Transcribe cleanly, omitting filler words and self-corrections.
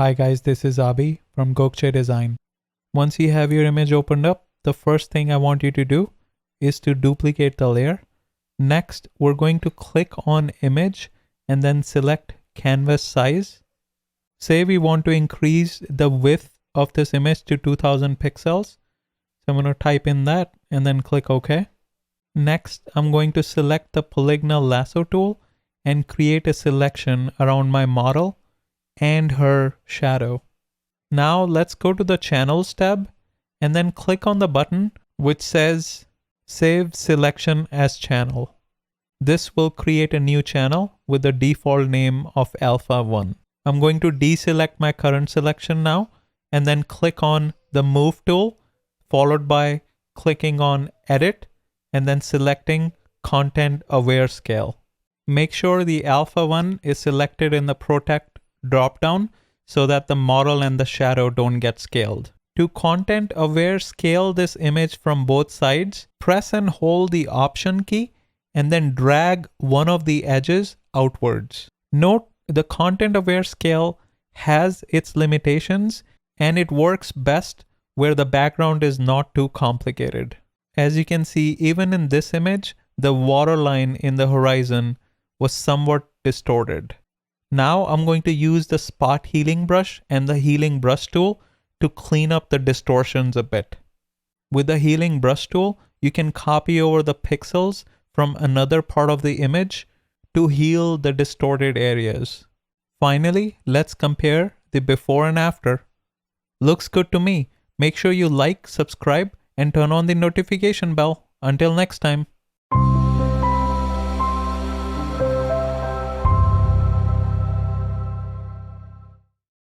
Hi guys, this is Abi from Gokche Design. Once you have your image opened up, the first thing I want you to do is to duplicate the layer. Next, we're going to click on image and then select canvas size. Say we want to increase the width of this image to 2000 pixels. So I'm going to type in that and then click OK. Next, I'm going to select the polygonal lasso tool and create a selection around my model and her shadow. Now let's go to the Channels tab and then click on the button which says Save Selection as Channel. This will create a new channel with the default name of Alpha 1. I'm going to deselect my current selection now and then click on the Move tool, followed by clicking on Edit and then selecting Content Aware Scale. Make sure the Alpha 1 is selected in the Protect drop-down so that the model and the shadow don't get scaled. To content aware scale this image from both sides, press and hold the Option key and then drag one of the edges outwards. Note the content aware scale has its limitations and it works best where the background is not too complicated. As you can see, even in this image, the waterline in the horizon was somewhat distorted. Now I'm going to use the spot healing brush and the healing brush tool to clean up the distortions a bit. With the healing brush tool, you can copy over the pixels from another part of the image to heal the distorted areas. Finally, let's compare the before and after. Looks good to me. Make sure you like, subscribe, and turn on the notification bell. Until next time.